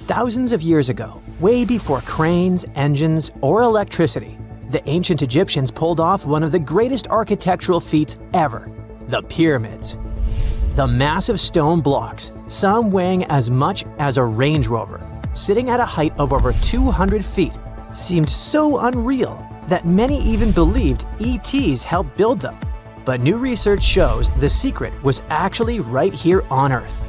Thousands of years ago, way before cranes, engines, or electricity, the ancient Egyptians pulled off one of the greatest architectural feats ever: the pyramids. The massive stone blocks, some weighing as much as a Range Rover, sitting at a height of over 200 feet, seemed so unreal that many even believed ETs helped build them. But new research shows the secret was actually right here on Earth.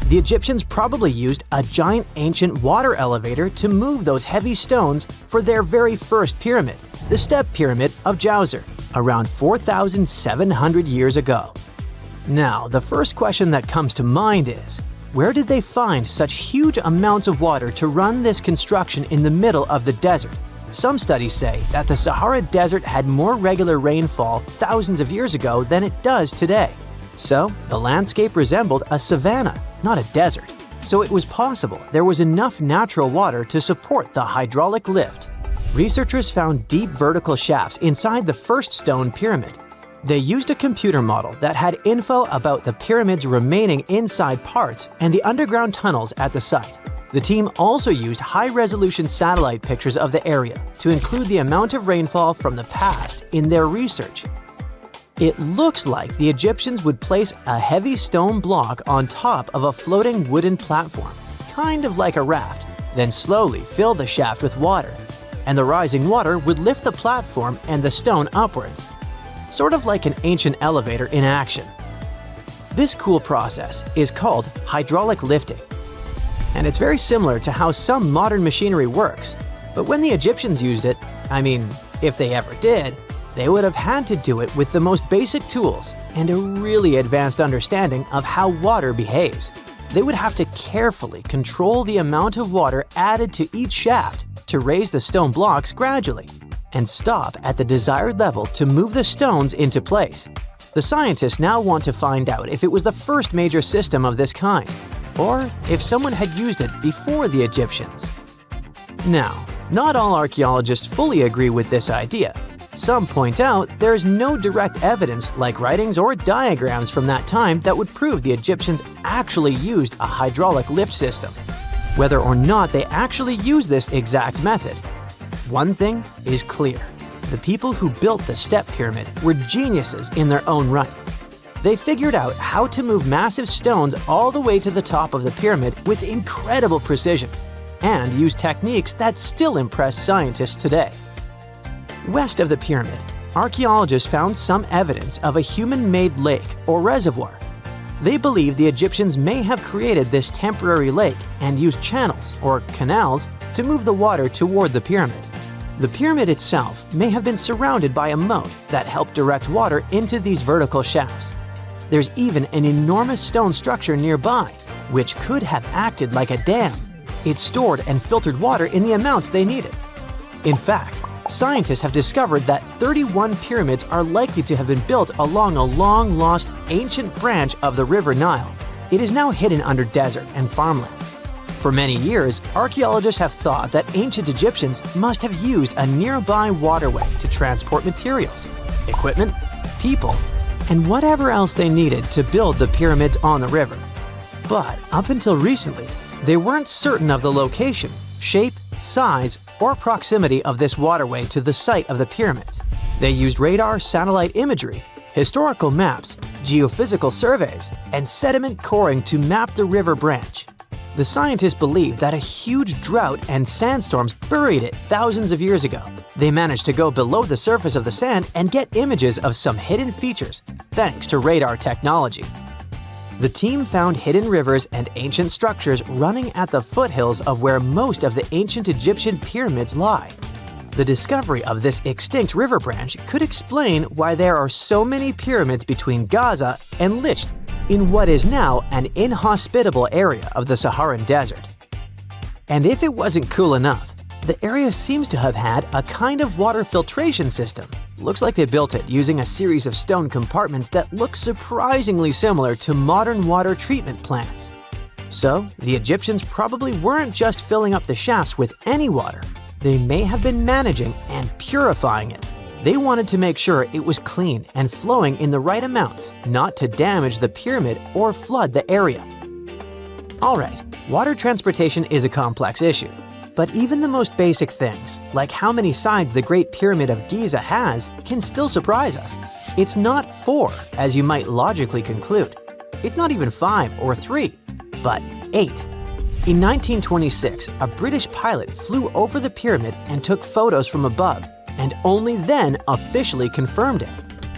The Egyptians probably used a giant ancient water elevator to move those heavy stones for their very first pyramid, the Step Pyramid of Djoser, around 4,700 years ago. Now, the first question that comes to mind is, where did they find such huge amounts of water to run this construction in the middle of the desert? Some studies say that the Sahara Desert had more regular rainfall thousands of years ago than it does today. So, the landscape resembled a savanna, not a desert. So it was possible there was enough natural water to support the hydraulic lift. Researchers found deep vertical shafts inside the first stone pyramid. They used a computer model that had info about the pyramid's remaining inside parts and the underground tunnels at the site. The team also used high-resolution satellite pictures of the area to include the amount of rainfall from the past in their research. It looks like the Egyptians would place a heavy stone block on top of a floating wooden platform, kind of like a raft, then slowly fill the shaft with water, and the rising water would lift the platform and the stone upwards, sort of like an ancient elevator in action. This cool process is called hydraulic lifting, and it's very similar to how some modern machinery works. But when the Egyptians used it, I mean, if they ever did, they would have had to do it with the most basic tools and a really advanced understanding of how water behaves. They would have to carefully control the amount of water added to each shaft to raise the stone blocks gradually and stop at the desired level to move the stones into place. The scientists now want to find out if it was the first major system of this kind, or if someone had used it before the Egyptians. Now, not all archaeologists fully agree with this idea. Some point out there's no direct evidence, like writings or diagrams from that time, that would prove the Egyptians actually used a hydraulic lift system, whether or not they actually used this exact method. One thing is clear: the people who built the Step Pyramid were geniuses in their own right. They figured out how to move massive stones all the way to the top of the pyramid with incredible precision, and used techniques that still impress scientists today. West of the pyramid, archaeologists found some evidence of a human-made lake or reservoir. They believe the Egyptians may have created this temporary lake and used channels or canals to move the water toward the pyramid. The pyramid itself may have been surrounded by a moat that helped direct water into these vertical shafts. There's even an enormous stone structure nearby, which could have acted like a dam. It stored and filtered water in the amounts they needed. In fact, scientists have discovered that 31 pyramids are likely to have been built along a long-lost ancient branch of the River Nile. It is now hidden under desert and farmland. For many years, archaeologists have thought that ancient Egyptians must have used a nearby waterway to transport materials, equipment, people, and whatever else they needed to build the pyramids on the river. But up until recently, they weren't certain of the location, shape, size, or proximity of this waterway to the site of the pyramids. They used radar, satellite imagery, historical maps, geophysical surveys, and sediment coring to map the river branch. The scientists believe that a huge drought and sandstorms buried it thousands of years ago. They managed to go below the surface of the sand and get images of some hidden features, thanks to radar technology. The team found hidden rivers and ancient structures running at the foothills of where most of the ancient Egyptian pyramids lie. The discovery of this extinct river branch could explain why there are so many pyramids between Gaza and Licht in what is now an inhospitable area of the Saharan desert. And if it wasn't cool enough, the area seems to have had a kind of water filtration system. Looks like they built it using a series of stone compartments that look surprisingly similar to modern water treatment plants. So, the Egyptians probably weren't just filling up the shafts with any water. They may have been managing and purifying it. They wanted to make sure it was clean and flowing in the right amounts, not to damage the pyramid or flood the area. Alright, water transportation is a complex issue. But even the most basic things, like how many sides the Great Pyramid of Giza has, can still surprise us. It's not 4, as you might logically conclude. It's not even 5 or 3, but 8. In 1926, a British pilot flew over the pyramid and took photos from above, and only then officially confirmed it.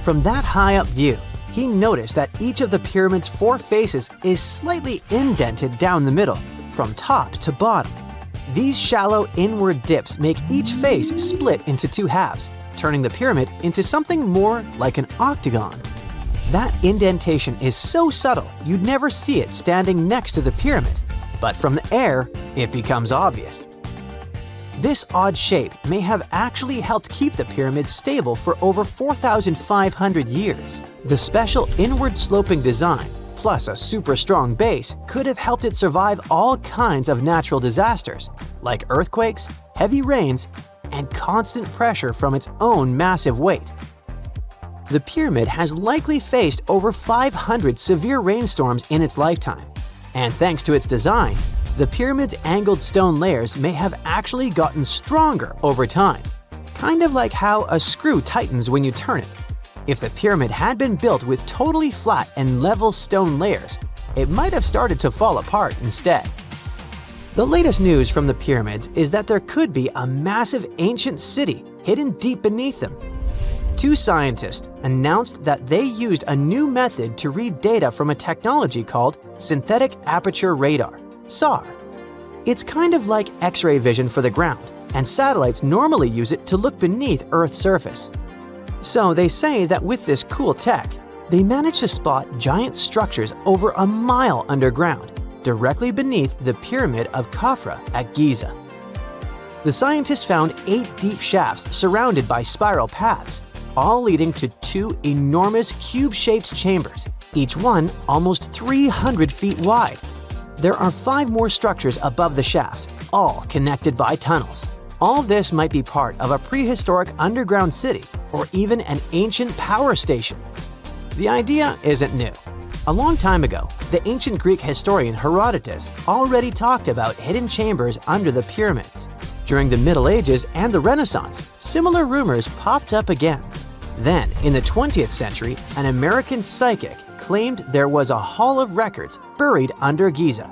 From that high-up view, he noticed that each of the pyramid's 4 faces is slightly indented down the middle, from top to bottom. These shallow inward dips make each face split into 2 halves, turning the pyramid into something more like an octagon. That indentation is so subtle you'd never see it standing next to the pyramid, but from the air, it becomes obvious. This odd shape may have actually helped keep the pyramid stable for over 4,500 years. The special inward-sloping design, plus a super strong base, could have helped it survive all kinds of natural disasters, like earthquakes, heavy rains, and constant pressure from its own massive weight. The pyramid has likely faced over 500 severe rainstorms in its lifetime, and thanks to its design, the pyramid's angled stone layers may have actually gotten stronger over time, kind of like how a screw tightens when you turn it. If the pyramid had been built with totally flat and level stone layers, it might have started to fall apart instead. The latest news from the pyramids is that there could be a massive ancient city hidden deep beneath them. 2 scientists announced that they used a new method to read data from a technology called synthetic aperture radar, SAR. It's kind of like X-ray vision for the ground, and satellites normally use it to look beneath Earth's surface. So they say that with this cool tech, they managed to spot giant structures over a mile underground, directly beneath the Pyramid of Khafra at Giza. The scientists found 8 deep shafts surrounded by spiral paths, all leading to 2 enormous cube-shaped chambers, each one almost 300 feet wide. There are 5 more structures above the shafts, all connected by tunnels. All this might be part of a prehistoric underground city or even an ancient power station. The idea isn't new. A long time ago, the ancient Greek historian Herodotus already talked about hidden chambers under the pyramids. During the Middle Ages and the Renaissance, similar rumors popped up again. Then, in the 20th century, an American psychic claimed there was a hall of records buried under Giza.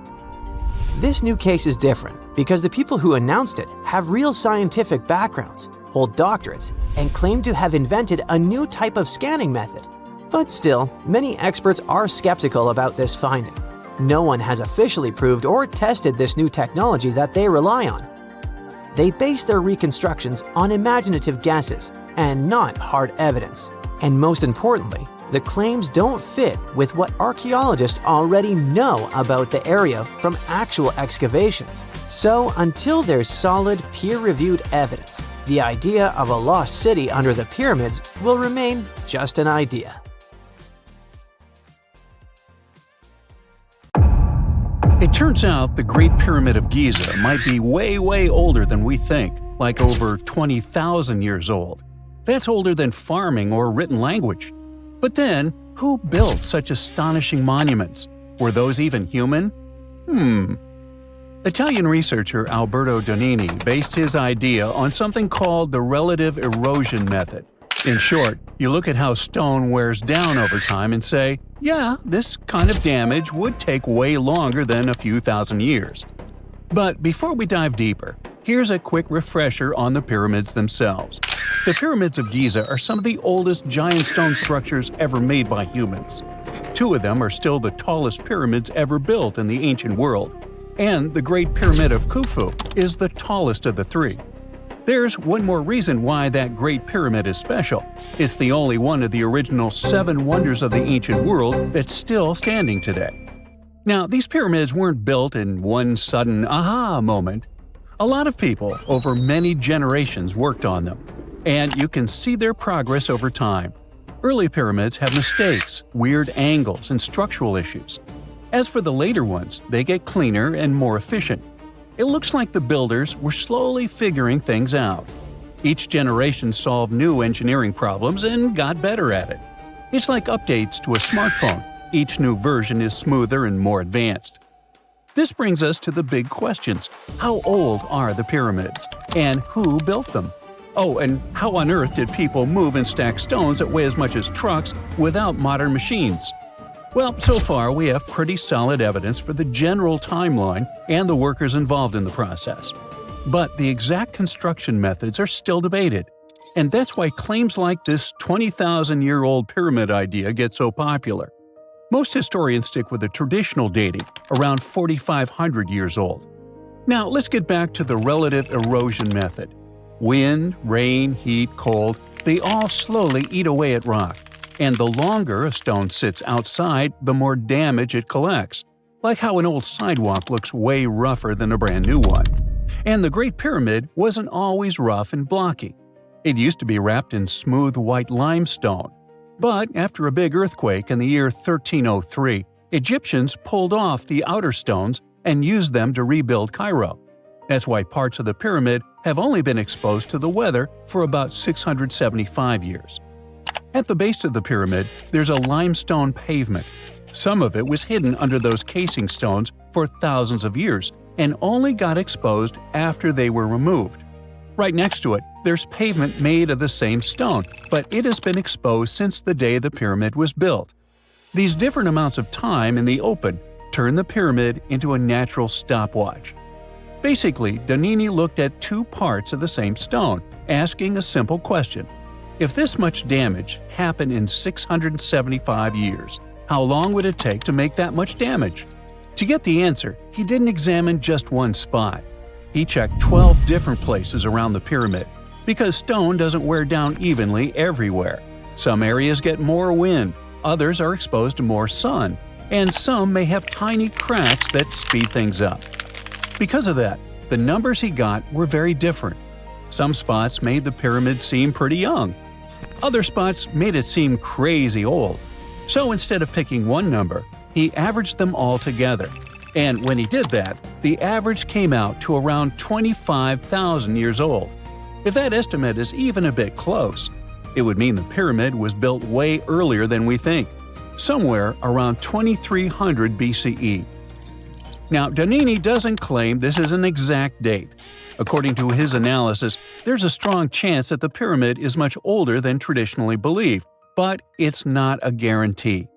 This new case is different because the people who announced it have real scientific backgrounds, hold doctorates, and claim to have invented a new type of scanning method. But still, many experts are skeptical about this finding. No one has officially proved or tested this new technology that they rely on. They base their reconstructions on imaginative guesses and not hard evidence. And most importantly, the claims don't fit with what archaeologists already know about the area from actual excavations. So until there's solid, peer-reviewed evidence, the idea of a lost city under the pyramids will remain just an idea. It turns out the Great Pyramid of Giza might be way older than we think, like over 20,000 years old. That's older than farming or written language. But then, who built such astonishing monuments? Were those even human? Italian researcher Alberto Donini based his idea on something called the relative erosion method. In short, you look at how stone wears down over time and say, yeah, this kind of damage would take way longer than a few thousand years. But before we dive deeper, here's a quick refresher on the pyramids themselves. The pyramids of Giza are some of the oldest giant stone structures ever made by humans. 2 of them are still the tallest pyramids ever built in the ancient world, and the Great Pyramid of Khufu is the tallest of the 3. There's one more reason why that Great Pyramid is special. It's the only one of the original 7 wonders of the ancient world that's still standing today. Now, these pyramids weren't built in one sudden aha moment. A lot of people over many generations worked on them, and you can see their progress over time. Early pyramids have mistakes, weird angles, and structural issues. As for the later ones, they get cleaner and more efficient. It looks like the builders were slowly figuring things out. Each generation solved new engineering problems and got better at it. It's like updates to a smartphone. Each new version is smoother and more advanced. This brings us to the big questions. How old are the pyramids? And who built them? Oh, and how on earth did people move and stack stones that weigh as much as trucks without modern machines? Well, so far we have pretty solid evidence for the general timeline and the workers involved in the process. But the exact construction methods are still debated. And that's why claims like this 20,000-year-old pyramid idea get so popular. Most historians stick with the traditional dating, around 4,500 years old. Now let's get back to the relative erosion method. Wind, rain, heat, cold, they all slowly eat away at rock. And the longer a stone sits outside, the more damage it collects. Like how an old sidewalk looks way rougher than a brand new one. And the Great Pyramid wasn't always rough and blocky. It used to be wrapped in smooth white limestone. But after a big earthquake in the year 1303, Egyptians pulled off the outer stones and used them to rebuild Cairo. That's why parts of the pyramid have only been exposed to the weather for about 675 years. At the base of the pyramid, there's a limestone pavement. Some of it was hidden under those casing stones for thousands of years and only got exposed after they were removed. Right next to it, there's pavement made of the same stone, but it has been exposed since the day the pyramid was built. These different amounts of time in the open turn the pyramid into a natural stopwatch. Basically, Donini looked at two parts of the same stone, asking a simple question. If this much damage happened in 675 years, how long would it take to make that much damage? To get the answer, he didn't examine just one spot. He checked 12 different places around the pyramid, because stone doesn't wear down evenly everywhere. Some areas get more wind, others are exposed to more sun, and some may have tiny cracks that speed things up. Because of that, the numbers he got were very different. Some spots made the pyramid seem pretty young. Other spots made it seem crazy old. So instead of picking one number, he averaged them all together. And when he did that, the average came out to around 25,000 years old. If that estimate is even a bit close, it would mean the pyramid was built way earlier than we think, somewhere around 2300 BCE. Now, Donini doesn't claim this is an exact date. According to his analysis, there's a strong chance that the pyramid is much older than traditionally believed, but it's not a guarantee.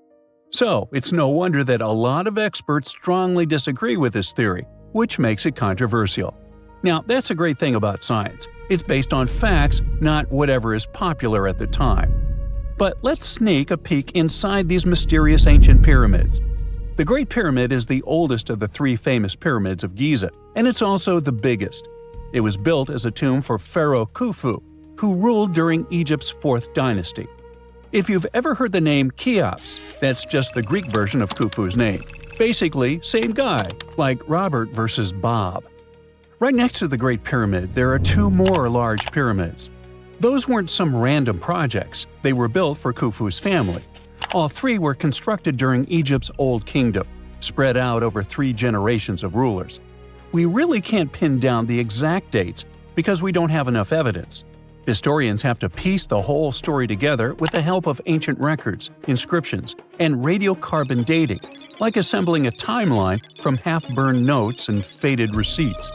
So, it's no wonder that a lot of experts strongly disagree with this theory, which makes it controversial. Now, that's a great thing about science. It's based on facts, not whatever is popular at the time. But let's sneak a peek inside these mysterious ancient pyramids. The Great Pyramid is the oldest of the three famous pyramids of Giza, and it's also the biggest. It was built as a tomb for Pharaoh Khufu, who ruled during Egypt's 4th dynasty. If you've ever heard the name Cheops, that's just the Greek version of Khufu's name. Basically, same guy, like Robert versus Bob. Right next to the Great Pyramid, there are two more large pyramids. Those weren't some random projects, they were built for Khufu's family. All three were constructed during Egypt's Old Kingdom, spread out over 3 generations of rulers. We really can't pin down the exact dates because we don't have enough evidence. Historians have to piece the whole story together with the help of ancient records, inscriptions, and radiocarbon dating, like assembling a timeline from half-burned notes and faded receipts.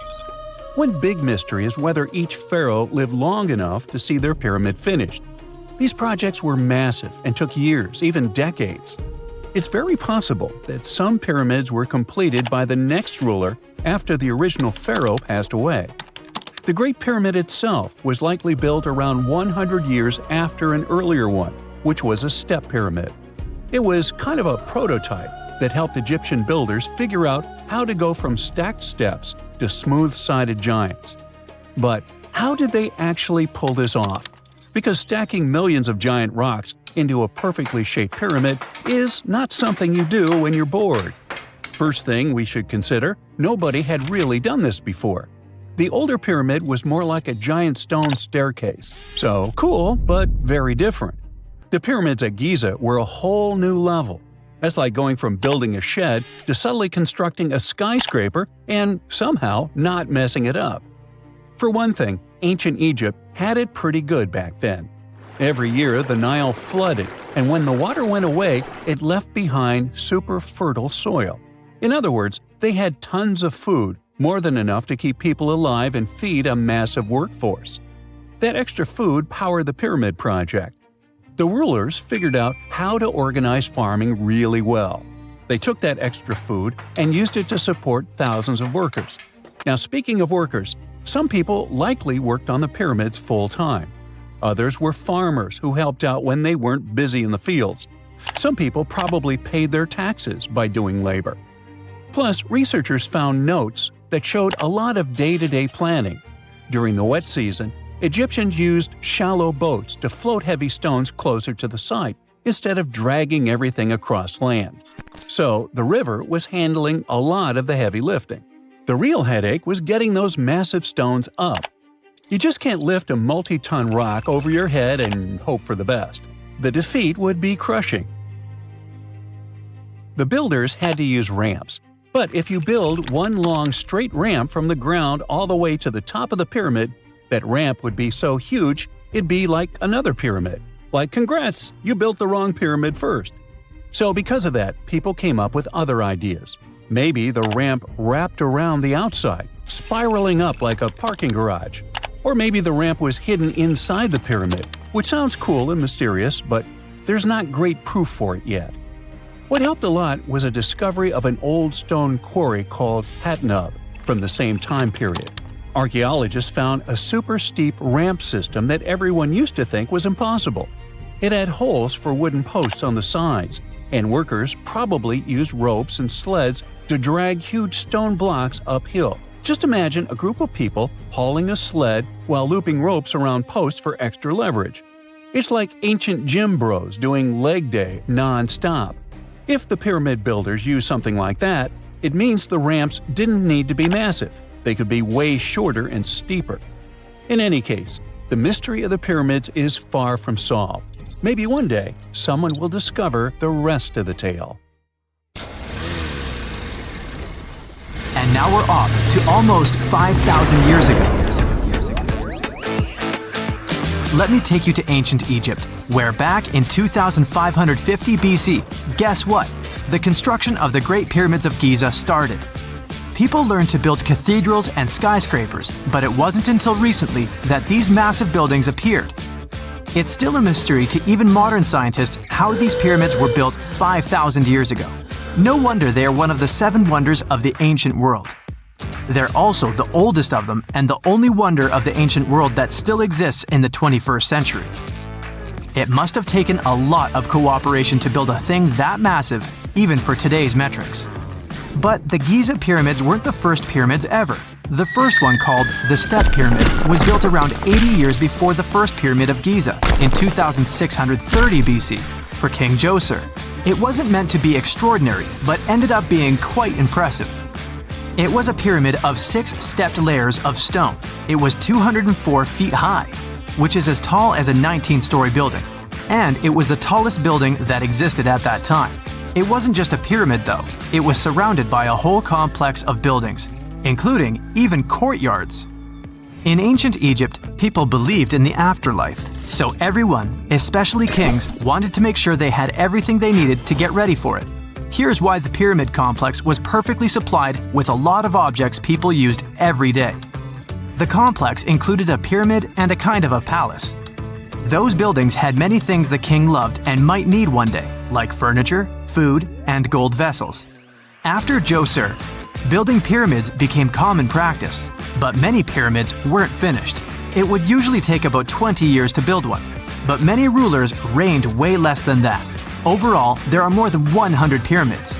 One big mystery is whether each pharaoh lived long enough to see their pyramid finished. These projects were massive and took years, even decades. It's very possible that some pyramids were completed by the next ruler after the original pharaoh passed away. The Great Pyramid itself was likely built around 100 years after an earlier one, which was a step pyramid. It was kind of a prototype that helped Egyptian builders figure out how to go from stacked steps to smooth-sided giants. But how did they actually pull this off? Because stacking millions of giant rocks into a perfectly shaped pyramid is not something you do when you're bored. First thing we should consider, nobody had really done this before. The older pyramid was more like a giant stone staircase, so cool, but very different. The pyramids at Giza were a whole new level. That's like going from building a shed to suddenly constructing a skyscraper and somehow not messing it up. For one thing, ancient Egypt had it pretty good back then. Every year the Nile flooded, and when the water went away, it left behind super fertile soil. In other words, They had tons of food, more than enough to keep people alive and feed a massive workforce. That extra food powered the pyramid project. The rulers figured out how to organize farming really well. They took that extra food and used it to support thousands of workers. Now, speaking of workers, some people likely worked on the pyramids full-time. Others were farmers who helped out when they weren't busy in the fields. Some people probably paid their taxes by doing labor. Plus, researchers found notes that showed a lot of day-to-day planning. During the wet season, Egyptians used shallow boats to float heavy stones closer to the site instead of dragging everything across land. So, the river was handling a lot of the heavy lifting. The real headache was getting those massive stones up. You just can't lift a multi-ton rock over your head and hope for the best. The defeat would be crushing. The builders had to use ramps. But if you build one long straight ramp from the ground all the way to the top of the pyramid, that ramp would be so huge it'd be like another pyramid. Like, congrats, you built the wrong pyramid first. So because of that, people came up with other ideas. Maybe the ramp wrapped around the outside, spiraling up like a parking garage. Or maybe the ramp was hidden inside the pyramid, which sounds cool and mysterious, but there's not great proof for it yet. What helped a lot was a discovery of an old stone quarry called Hatnub from the same time period. Archaeologists found a super steep ramp system that everyone used to think was impossible. It had holes for wooden posts on the sides, and workers probably used ropes and sleds to drag huge stone blocks uphill. Just imagine a group of people hauling a sled while looping ropes around posts for extra leverage. It's like ancient gym bros doing leg day non-stop. If the pyramid builders used something like that, it means the ramps didn't need to be massive. They could be way shorter and steeper. In any case, the mystery of the pyramids is far from solved. Maybe one day, someone will discover the rest of the tale. And now we're off to almost 5,000 years ago. Let me take you to ancient Egypt, where back in 2550 BC, guess what? The construction of the Great Pyramids of Giza started. People learned to build cathedrals and skyscrapers, but it wasn't until recently that these massive buildings appeared. It's still a mystery to even modern scientists how these pyramids were built 5,000 years ago. No wonder they are one of the 7 wonders of the ancient world. They're also the oldest of them and the only wonder of the ancient world that still exists in the 21st century. It must have taken a lot of cooperation to build a thing that massive, even for today's metrics. But the Giza pyramids weren't the first pyramids ever. The first one, called the Step Pyramid, was built around 80 years before the first Pyramid of Giza in 2630 BC for King Djoser. It wasn't meant to be extraordinary, but ended up being quite impressive. It was a pyramid of 6 stepped layers of stone. It was 204 feet high, which is as tall as a 19-story building. And it was the tallest building that existed at that time. It wasn't just a pyramid though, it was surrounded by a whole complex of buildings, including even courtyards. In ancient Egypt, people believed in the afterlife, so everyone, especially kings, wanted to make sure they had everything they needed to get ready for it. Here's why the pyramid complex was perfectly supplied with a lot of objects people used every day. The complex included a pyramid and a kind of a palace. Those buildings had many things the king loved and might need one day, like furniture, food, and gold vessels. After Djoser, building pyramids became common practice, but many pyramids weren't finished. It would usually take about 20 years to build one, but many rulers reigned way less than that. Overall, there are more than 100 pyramids.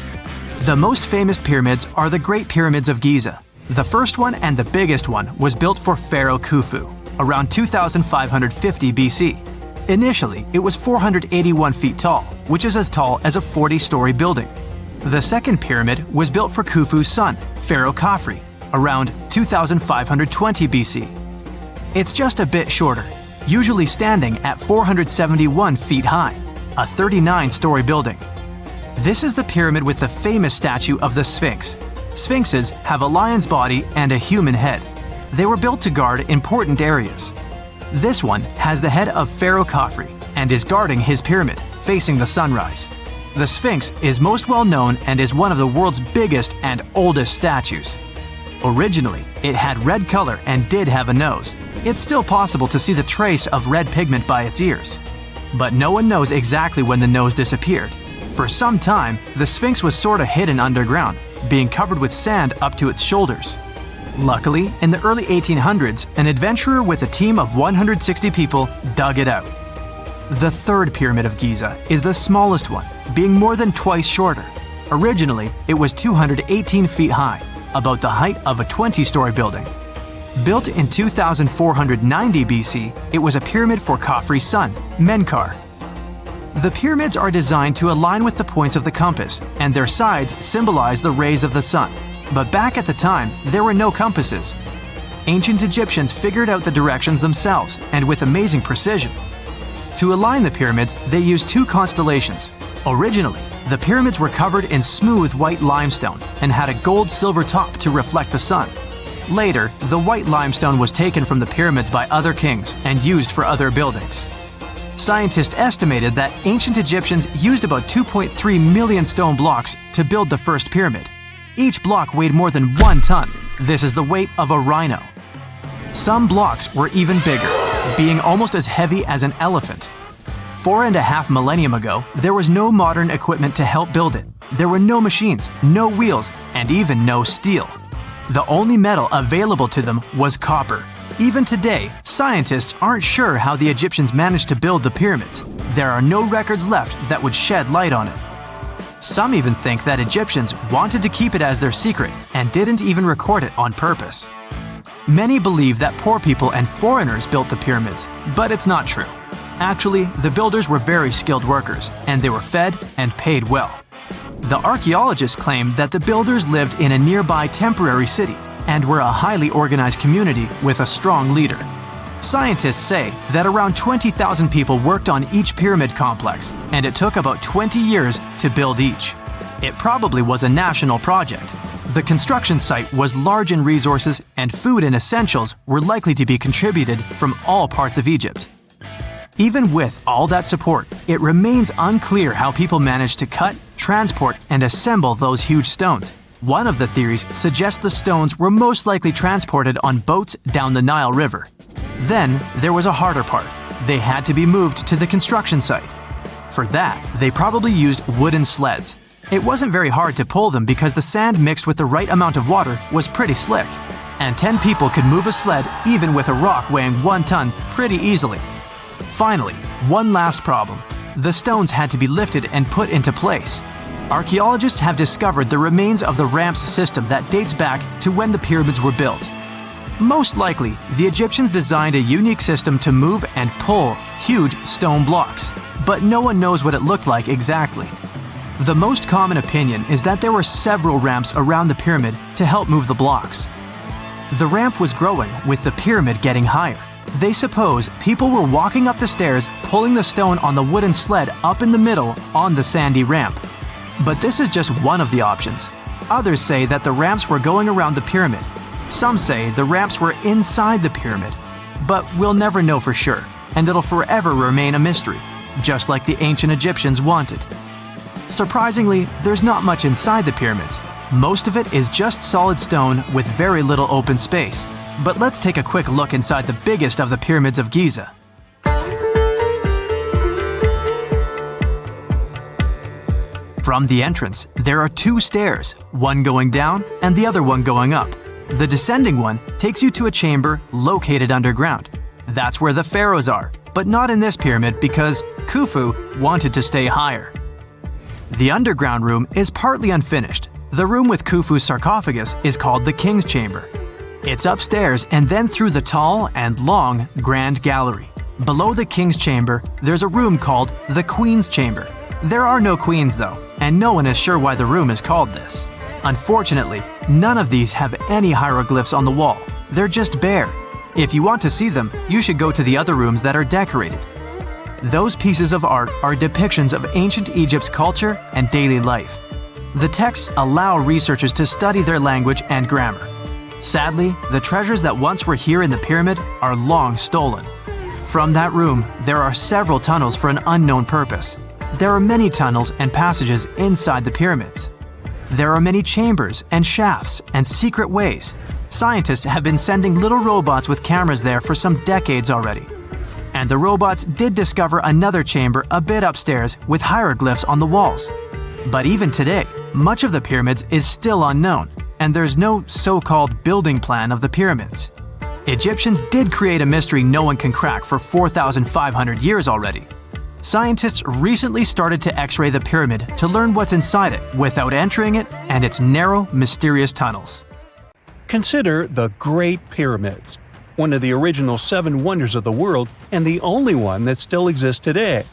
The most famous pyramids are the Great Pyramids of Giza. The first one and the biggest one was built for Pharaoh Khufu, around 2550 BC. Initially, it was 481 feet tall, which is as tall as a 40-story building. The second pyramid was built for Khufu's son, Pharaoh Khafre, around 2520 BC. It's just a bit shorter, usually standing at 471 feet high, a 39-story building. This is the pyramid with the famous statue of the Sphinx. Sphinxes have a lion's body and a human head. They were built to guard important areas. This one has the head of Pharaoh Khafre and is guarding his pyramid, facing the sunrise. The Sphinx is most well known and is one of the world's biggest and oldest statues. Originally, it had red color and did have a nose. It's still possible to see the trace of red pigment by its ears. But no one knows exactly when the nose disappeared. For some time, the Sphinx was sort of hidden underground, being covered with sand up to its shoulders. Luckily, in the early 1800s, an adventurer with a team of 160 people dug it out. The third pyramid of Giza is the smallest one, being more than twice shorter. Originally, it was 218 feet high, about the height of a 20-story building. Built in 2490 BC, it was a pyramid for Khafre's son, Menkaure. The pyramids are designed to align with the points of the compass, and their sides symbolize the rays of the sun. But back at the time, there were no compasses. Ancient Egyptians figured out the directions themselves, and with amazing precision. To align the pyramids, they used two constellations. Originally, the pyramids were covered in smooth white limestone and had a gold-silver top to reflect the sun. Later, the white limestone was taken from the pyramids by other kings and used for other buildings. Scientists estimated that ancient Egyptians used about 2.3 million stone blocks to build the first pyramid. Each block weighed more than 1 ton. This is the weight of a rhino. Some blocks were even bigger, being almost as heavy as an elephant. 4.5 millennia ago, there was no modern equipment to help build it. There were no machines, no wheels, and even no steel. The only metal available to them was copper. Even today, scientists aren't sure how the Egyptians managed to build the pyramids. There are no records left that would shed light on it. Some even think that Egyptians wanted to keep it as their secret and didn't even record it on purpose. Many believe that poor people and foreigners built the pyramids, but it's not true. Actually, the builders were very skilled workers, and they were fed and paid well. The archaeologists claim that the builders lived in a nearby temporary city and were a highly organized community with a strong leader. Scientists say that around 20,000 people worked on each pyramid complex, and it took about 20 years to build each. It probably was a national project. The construction site was large in resources, and food and essentials were likely to be contributed from all parts of Egypt. Even with all that support, it remains unclear how people managed to cut, transport, and assemble those huge stones. One of the theories suggests the stones were most likely transported on boats down the Nile River. Then, there was a harder part. They had to be moved to the construction site. For that, they probably used wooden sleds. It wasn't very hard to pull them because the sand mixed with the right amount of water was pretty slick. And 10 people could move a sled even with a rock weighing 1 ton pretty easily. Finally, one last problem. The stones had to be lifted and put into place. Archaeologists have discovered the remains of the ramps system that dates back to when the pyramids were built. Most likely, the Egyptians designed a unique system to move and pull huge stone blocks, but no one knows what it looked like exactly. The most common opinion is that there were several ramps around the pyramid to help move the blocks. The ramp was growing with the pyramid getting higher. They suppose people were walking up the stairs, pulling the stone on the wooden sled up in the middle on the sandy ramp. But this is just one of the options. Others say that the ramps were going around the pyramid. Some say the ramps were inside the pyramid. But we'll never know for sure, and it'll forever remain a mystery, just like the ancient Egyptians wanted. Surprisingly, there's not much inside the pyramids. Most of it is just solid stone with very little open space. But let's take a quick look inside the biggest of the pyramids of Giza. From the entrance, there are 2 stairs, one going down and the other one going up. The descending one takes you to a chamber located underground. That's where the pharaohs are, but not in this pyramid because Khufu wanted to stay higher. The underground room is partly unfinished. The room with Khufu's sarcophagus is called the King's Chamber. It's upstairs and then through the tall and long Grand Gallery. Below the King's Chamber, there's a room called the Queen's Chamber. There are no queens though, and no one is sure why the room is called this. Unfortunately, none of these have any hieroglyphs on the wall. They're just bare. If you want to see them, you should go to the other rooms that are decorated. Those pieces of art are depictions of ancient Egypt's culture and daily life. The texts allow researchers to study their language and grammar. Sadly, the treasures that once were here in the pyramid are long stolen. From that room, there are several tunnels for an unknown purpose. There are many tunnels and passages inside the pyramids. There are many chambers and shafts and secret ways. Scientists have been sending little robots with cameras there for some decades already. And the robots did discover another chamber a bit upstairs with hieroglyphs on the walls. But even today, much of the pyramids is still unknown, and there's no so-called building plan of the pyramids. Egyptians did create a mystery no one can crack for 4,500 years already. Scientists recently started to X-ray the pyramid to learn what's inside it without entering it and its narrow, mysterious tunnels. Consider the Great Pyramids, one of the original 7 wonders of the world and the only one that still exists today.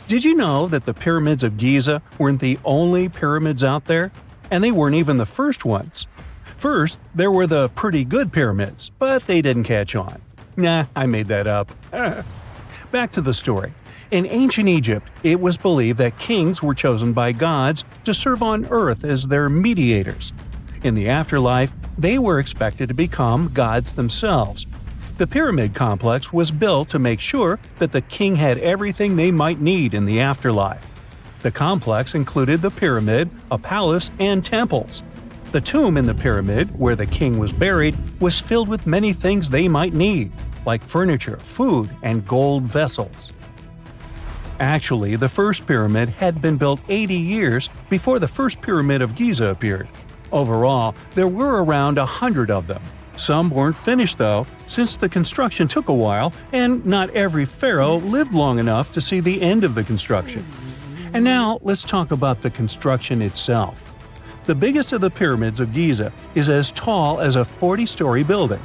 Did you know that the pyramids of Giza weren't the only pyramids out there? And they weren't even the first ones. First, there were the pretty good pyramids, but they didn't catch on. Nah, I made that up. Back to the story. In ancient Egypt, it was believed that kings were chosen by gods to serve on earth as their mediators. In the afterlife, they were expected to become gods themselves. The pyramid complex was built to make sure that the king had everything they might need in the afterlife. The complex included the pyramid, a palace, and temples. The tomb in the pyramid, where the king was buried, was filled with many things they might need, like furniture, food, and gold vessels. Actually, the first pyramid had been built 80 years before the first pyramid of Giza appeared. Overall, there were around 100 of them. Some weren't finished though, since the construction took a while and not every pharaoh lived long enough to see the end of the construction. And now let's talk about the construction itself. The biggest of the pyramids of Giza is as tall as a 40-story building.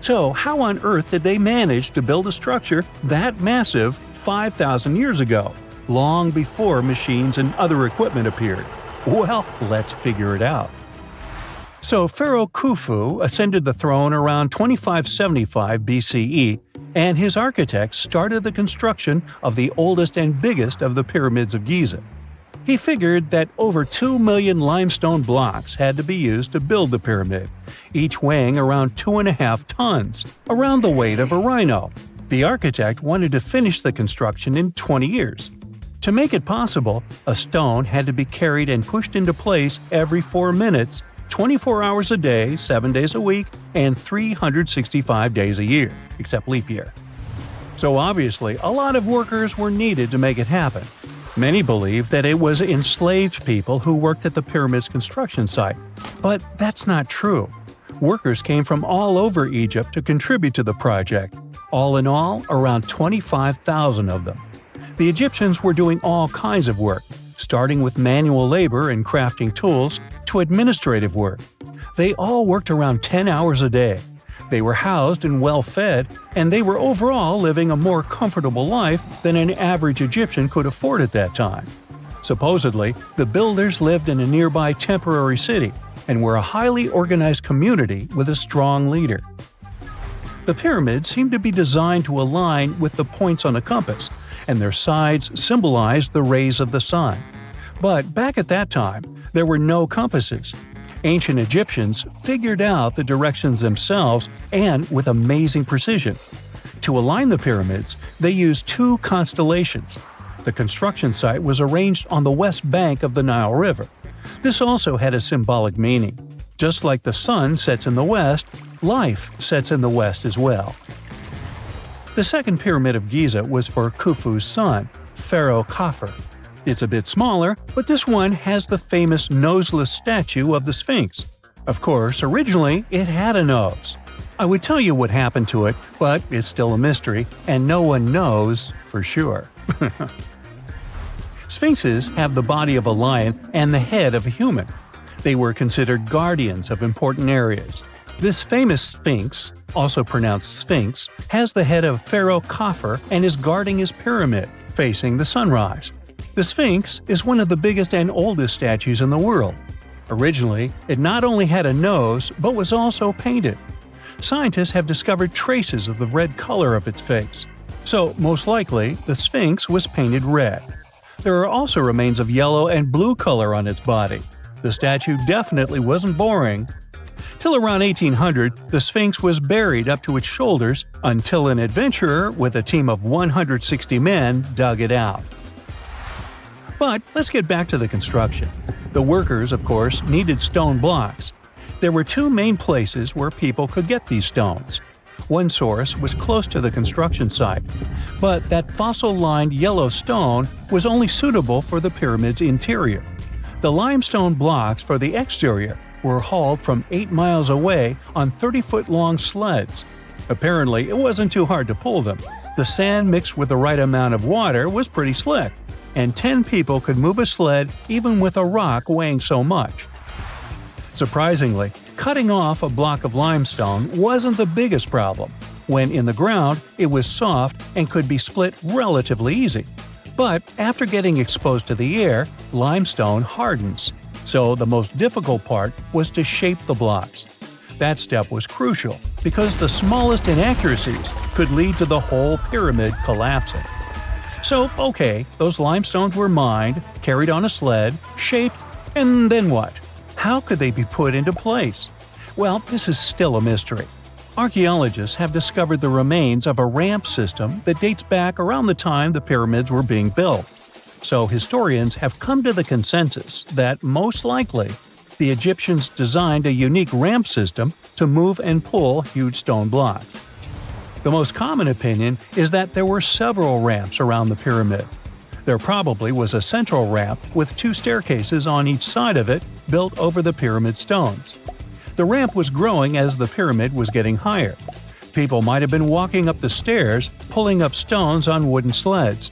So how on earth did they manage to build a structure that massive 5,000 years ago, long before machines and other equipment appeared? Well, let's figure it out. So Pharaoh Khufu ascended the throne around 2575 BCE, and his architects started the construction of the oldest and biggest of the pyramids of Giza. He figured that over 2 million limestone blocks had to be used to build the pyramid, each weighing around 2.5 tons, around the weight of a rhino. The architect wanted to finish the construction in 20 years. To make it possible, a stone had to be carried and pushed into place every 4 minutes, 24 hours a day, 7 days a week, and 365 days a year, except leap year. So obviously, a lot of workers were needed to make it happen. Many believe that it was enslaved people who worked at the pyramid's construction site, but that's not true. Workers came from all over Egypt to contribute to the project. All in all, around 25,000 of them. The Egyptians were doing all kinds of work, starting with manual labor and crafting tools to administrative work. They all worked around 10 hours a day. They were housed and well-fed, and they were overall living a more comfortable life than an average Egyptian could afford at that time. Supposedly, the builders lived in a nearby temporary city and were a highly organized community with a strong leader. The pyramids seemed to be designed to align with the points on a compass, and their sides symbolized the rays of the sun. But back at that time, there were no compasses. Ancient Egyptians figured out the directions themselves and with amazing precision. To align the pyramids, they used 2 constellations. The construction site was arranged on the west bank of the Nile River. This also had a symbolic meaning. Just like the sun sets in the west, life sets in the west as well. The second pyramid of Giza was for Khufu's son, Pharaoh Khafre. It's a bit smaller, but this one has the famous noseless statue of the Sphinx. Of course, originally it had a nose. I would tell you what happened to it, but it's still a mystery, and no one knows for sure. Sphinxes have the body of a lion and the head of a human. They were considered guardians of important areas. This famous Sphinx, also pronounced Sphinx, has the head of Pharaoh Khafre and is guarding his pyramid, facing the sunrise. The Sphinx is one of the biggest and oldest statues in the world. Originally, it not only had a nose, but was also painted. Scientists have discovered traces of the red color of its face. So, most likely, the Sphinx was painted red. There are also remains of yellow and blue color on its body. The statue definitely wasn't boring. Till around 1800, the Sphinx was buried up to its shoulders until an adventurer with a team of 160 men dug it out. But let's get back to the construction. The workers, of course, needed stone blocks. There were two main places where people could get these stones. One source was close to the construction site, but that fossil-lined yellow stone was only suitable for the pyramid's interior. The limestone blocks for the exterior were hauled from 8 miles away on 30-foot-long sleds. Apparently, it wasn't too hard to pull them. The sand mixed with the right amount of water was pretty slick, and 10 people could move a sled even with a rock weighing so much. Surprisingly, cutting off a block of limestone wasn't the biggest problem. When in the ground, it was soft and could be split relatively easy. But after getting exposed to the air, limestone hardens. So the most difficult part was to shape the blocks. That step was crucial because the smallest inaccuracies could lead to the whole pyramid collapsing. So, okay, those limestones were mined, carried on a sled, shaped, and then what? How could they be put into place? Well, this is still a mystery. Archaeologists have discovered the remains of a ramp system that dates back around the time the pyramids were being built. So historians have come to the consensus that, most likely, the Egyptians designed a unique ramp system to move and pull huge stone blocks. The most common opinion is that there were several ramps around the pyramid. There probably was a central ramp with 2 staircases on each side of it built over the pyramid stones. The ramp was growing as the pyramid was getting higher. People might have been walking up the stairs, pulling up stones on wooden sleds.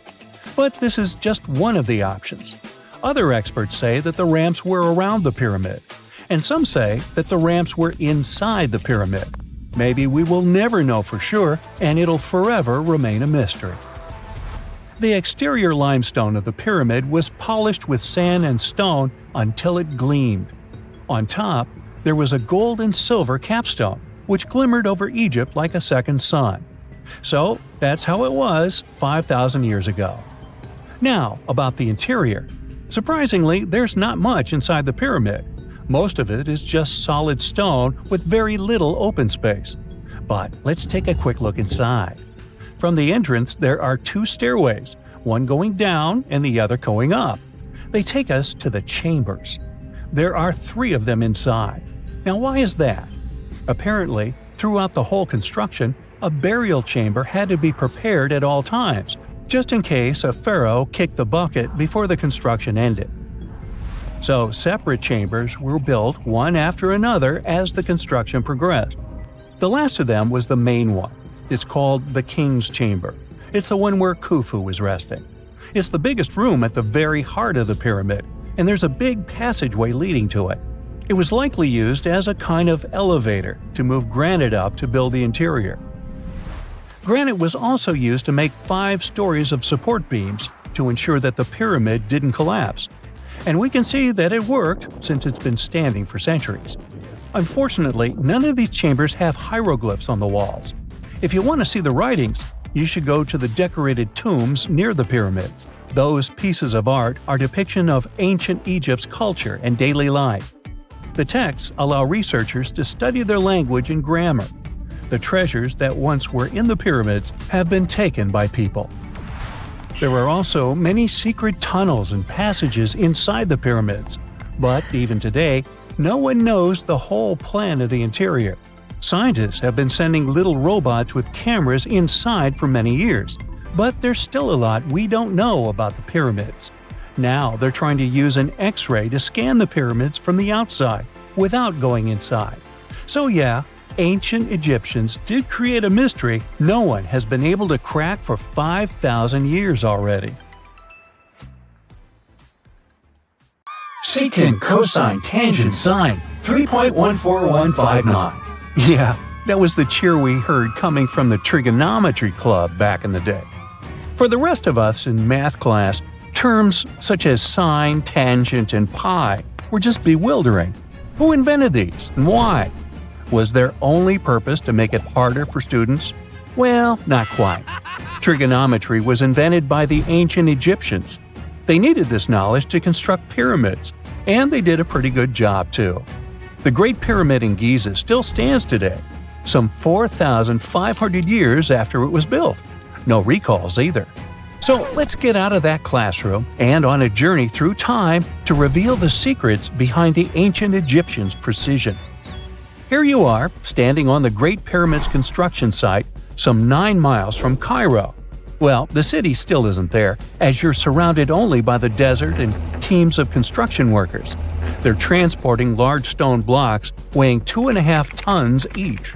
But this is just one of the options. Other experts say that the ramps were around the pyramid, and some say that the ramps were inside the pyramid. Maybe we will never know for sure, and it'll forever remain a mystery. The exterior limestone of the pyramid was polished with sand and stone until it gleamed. On top, there was a gold and silver capstone, which glimmered over Egypt like a second sun. So, that's how it was 5,000 years ago. Now, about the interior. Surprisingly, there's not much inside the pyramid. Most of it is just solid stone with very little open space. But let's take a quick look inside. From the entrance, there are 2 stairways, one going down and the other going up. They take us to the chambers. There are 3 of them inside. Now, why is that? Apparently, throughout the whole construction, a burial chamber had to be prepared at all times, just in case a pharaoh kicked the bucket before the construction ended. So, separate chambers were built one after another as the construction progressed. The last of them was the main one. It's called the King's Chamber. It's the one where Khufu was resting. It's the biggest room at the very heart of the pyramid, and there's a big passageway leading to it. It was likely used as a kind of elevator to move granite up to build the interior. Granite was also used to make 5 stories of support beams to ensure that the pyramid didn't collapse. And we can see that it worked since it's been standing for centuries. Unfortunately, none of these chambers have hieroglyphs on the walls. If you want to see the writings, you should go to the decorated tombs near the pyramids. Those pieces of art are depiction of ancient Egypt's culture and daily life. The texts allow researchers to study their language and grammar. The treasures that once were in the pyramids have been taken by people. There are also many secret tunnels and passages inside the pyramids, but even today, no one knows the whole plan of the interior. Scientists have been sending little robots with cameras inside for many years, but there's still a lot we don't know about the pyramids. Now they're trying to use an X-ray to scan the pyramids from the outside, without going inside. So yeah, ancient Egyptians did create a mystery no one has been able to crack for 5,000 years already. Secant, cosine, tangent, sine, 3.14159. Yeah, that was the cheer we heard coming from the trigonometry club back in the day. For the rest of us in math class, terms such as sine, tangent, and pi were just bewildering. Who invented these and why? Was their only purpose to make it harder for students? Well, not quite. Trigonometry was invented by the ancient Egyptians. They needed this knowledge to construct pyramids, and they did a pretty good job too. The Great Pyramid in Giza still stands today, some 4,500 years after it was built. No recalls either. So let's get out of that classroom and on a journey through time to reveal the secrets behind the ancient Egyptians' precision. Here you are, standing on the Great Pyramid's construction site, some 9 miles from Cairo. Well, the city still isn't there, as you're surrounded only by the desert and teams of construction workers. They're transporting large stone blocks weighing 2.5 tons each.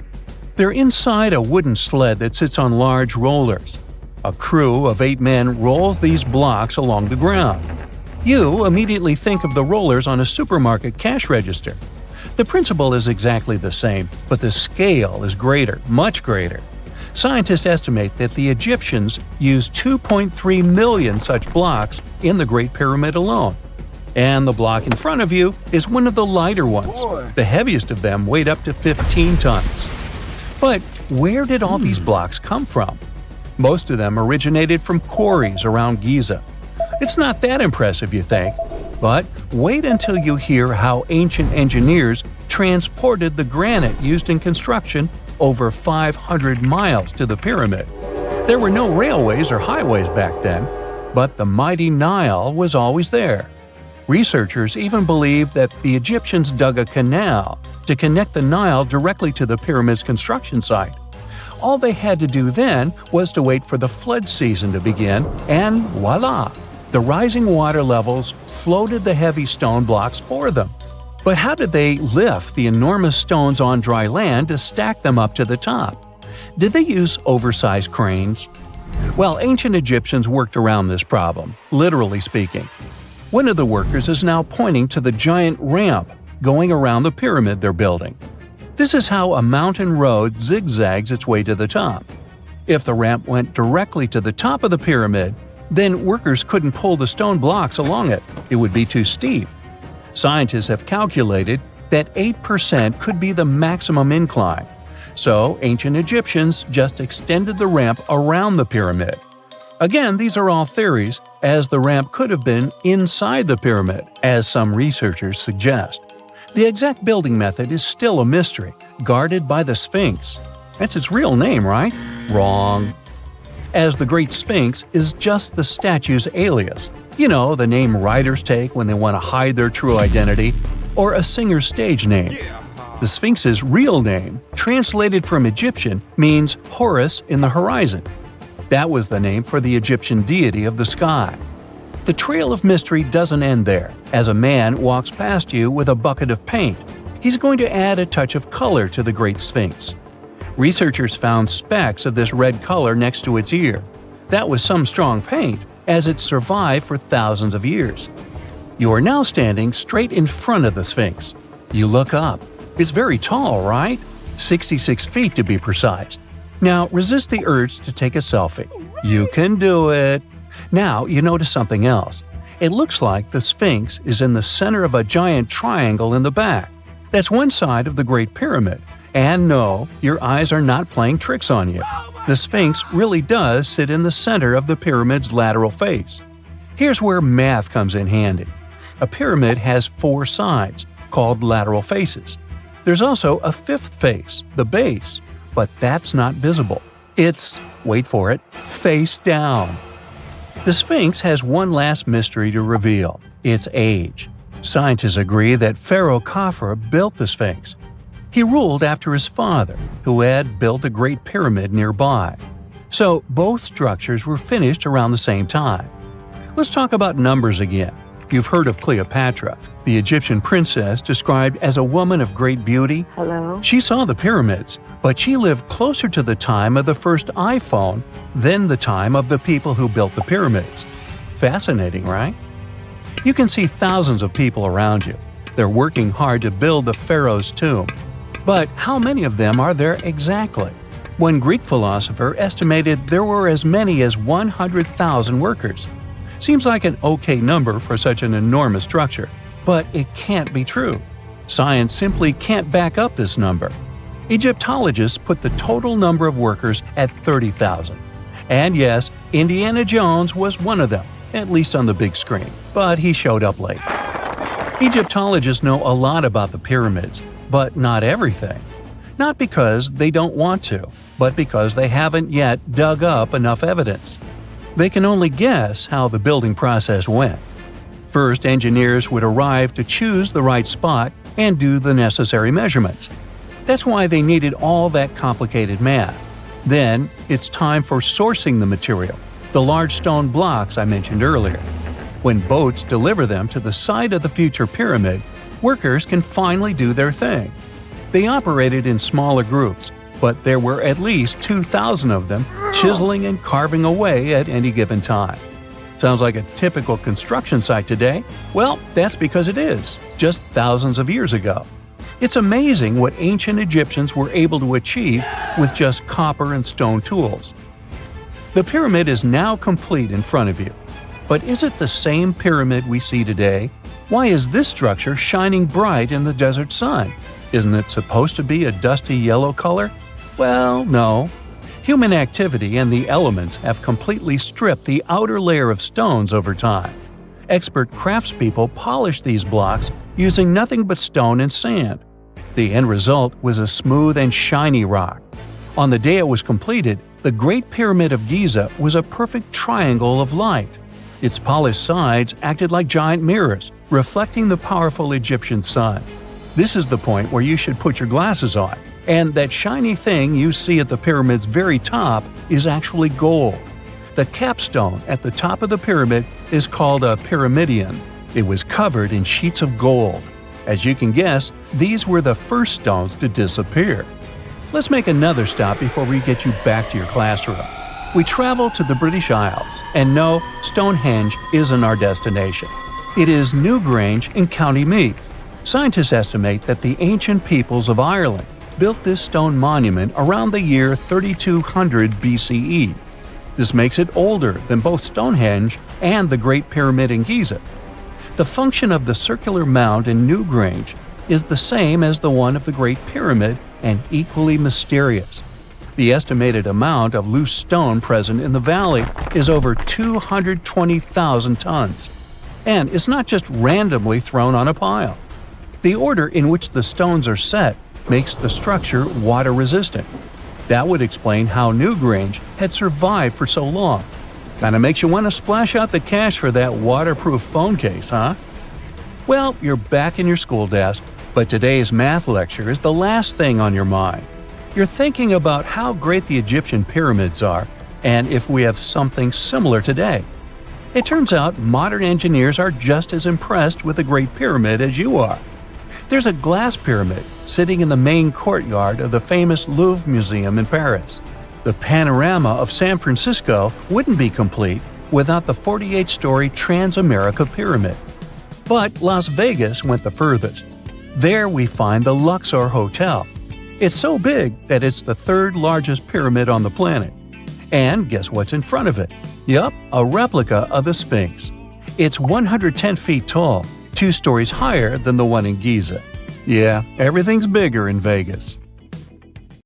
They're inside a wooden sled that sits on large rollers. A crew of 8 men rolls these blocks along the ground. You immediately think of the rollers on a supermarket cash register. The principle is exactly the same, but the scale is greater, much greater. Scientists estimate that the Egyptians used 2.3 million such blocks in the Great Pyramid alone. And the block in front of you is one of the lighter ones. The heaviest of them weighed up to 15 tons. But where did all these blocks come from? Most of them originated from quarries around Giza. It's not that impressive, you think, but wait until you hear how ancient engineers transported the granite used in construction over 500 miles to the pyramid. There were no railways or highways back then, but the mighty Nile was always there. Researchers even believe that the Egyptians dug a canal to connect the Nile directly to the pyramid's construction site. All they had to do then was to wait for the flood season to begin, and voila! The rising water levels floated the heavy stone blocks for them. But how did they lift the enormous stones on dry land to stack them up to the top? Did they use oversized cranes? Well, ancient Egyptians worked around this problem, literally speaking. One of the workers is now pointing to the giant ramp going around the pyramid they're building. This is how a mountain road zigzags its way to the top. If the ramp went directly to the top of the pyramid, then workers couldn't pull the stone blocks along it. It would be too steep. Scientists have calculated that 8% could be the maximum incline. So ancient Egyptians just extended the ramp around the pyramid. Again, these are all theories, as the ramp could have been inside the pyramid, as some researchers suggest. The exact building method is still a mystery, guarded by the Sphinx. That's its real name, right? Wrong. As the Great Sphinx is just the statue's alias. You know, the name writers take when they want to hide their true identity, or a singer's stage name. The Sphinx's real name, translated from Egyptian, means Horus in the horizon. That was the name for the Egyptian deity of the sky. The trail of mystery doesn't end there. As a man walks past you with a bucket of paint, he's going to add a touch of color to the Great Sphinx. Researchers found specks of this red color next to its ear. That was some strong paint, as it survived for thousands of years. You are now standing straight in front of the Sphinx. You look up. It's very tall, right? 66 feet to be precise. Now resist the urge to take a selfie. You can do it. Now you notice something else. It looks like the Sphinx is in the center of a giant triangle in the back. That's one side of the Great Pyramid. And no, your eyes are not playing tricks on you. The Sphinx really does sit in the center of the pyramid's lateral face. Here's where math comes in handy. A pyramid has 4 sides, called lateral faces. There's also a 5th face, the base, but that's not visible. It's, wait for it, face down. The Sphinx has one last mystery to reveal: its age. Scientists agree that Pharaoh Khafre built the Sphinx. He ruled after his father, who had built a great pyramid nearby. So both structures were finished around the same time. Let's talk about numbers again. You've heard of Cleopatra, the Egyptian princess described as a woman of great beauty. Hello? She saw the pyramids, but she lived closer to the time of the first iPhone than the time of the people who built the pyramids. Fascinating, right? You can see thousands of people around you. They're working hard to build the pharaoh's tomb. But how many of them are there exactly? One Greek philosopher estimated there were as many as 100,000 workers. Seems like an okay number for such an enormous structure, but it can't be true. Science simply can't back up this number. Egyptologists put the total number of workers at 30,000. And yes, Indiana Jones was one of them, at least on the big screen, but he showed up late. Egyptologists know a lot about the pyramids, but not everything. Not because they don't want to, but because they haven't yet dug up enough evidence. They can only guess how the building process went. First, engineers would arrive to choose the right spot and do the necessary measurements. That's why they needed all that complicated math. Then, it's time for sourcing the material, the large stone blocks I mentioned earlier. When boats deliver them to the site of the future pyramid, workers can finally do their thing. They operated in smaller groups, but there were at least 2,000 of them chiseling and carving away at any given time. Sounds like a typical construction site today? Well, that's because it is, just thousands of years ago. It's amazing what ancient Egyptians were able to achieve with just copper and stone tools. The pyramid is now complete in front of you. But is it the same pyramid we see today? Why is this structure shining bright in the desert sun? Isn't it supposed to be a dusty yellow color? Well, no. Human activity and the elements have completely stripped the outer layer of stones over time. Expert craftspeople polished these blocks using nothing but stone and sand. The end result was a smooth and shiny rock. On the day it was completed, the Great Pyramid of Giza was a perfect triangle of light. Its polished sides acted like giant mirrors, reflecting the powerful Egyptian sun. This is the point where you should put your glasses on, and that shiny thing you see at the pyramid's very top is actually gold. The capstone at the top of the pyramid is called a pyramidion. It was covered in sheets of gold. As you can guess, these were the first stones to disappear. Let's make another stop before we get you back to your classroom. We travel to the British Isles, and no, Stonehenge isn't our destination. It is Newgrange in County Meath. Scientists estimate that the ancient peoples of Ireland built this stone monument around the year 3200 BCE. This makes it older than both Stonehenge and the Great Pyramid in Giza. The function of the circular mound in Newgrange is the same as the one of the Great Pyramid and equally mysterious. The estimated amount of loose stone present in the valley is over 220,000 tons. And it's not just randomly thrown on a pile. The order in which the stones are set makes the structure water-resistant. That would explain how Newgrange had survived for so long. Kinda makes you want to splash out the cash for that waterproof phone case, huh? Well, you're back in your school desk, but today's math lecture is the last thing on your mind. You're thinking about how great the Egyptian pyramids are, and if we have something similar today. It turns out modern engineers are just as impressed with the Great Pyramid as you are. There's a glass pyramid sitting in the main courtyard of the famous Louvre Museum in Paris. The panorama of San Francisco wouldn't be complete without the 48-story Transamerica Pyramid. But Las Vegas went the furthest. There we find the Luxor Hotel. It's so big that it's the third largest pyramid on the planet. And guess what's in front of it? Yup, a replica of the Sphinx. It's 110 feet tall, 2 stories higher than the one in Giza. Yeah, everything's bigger in Vegas.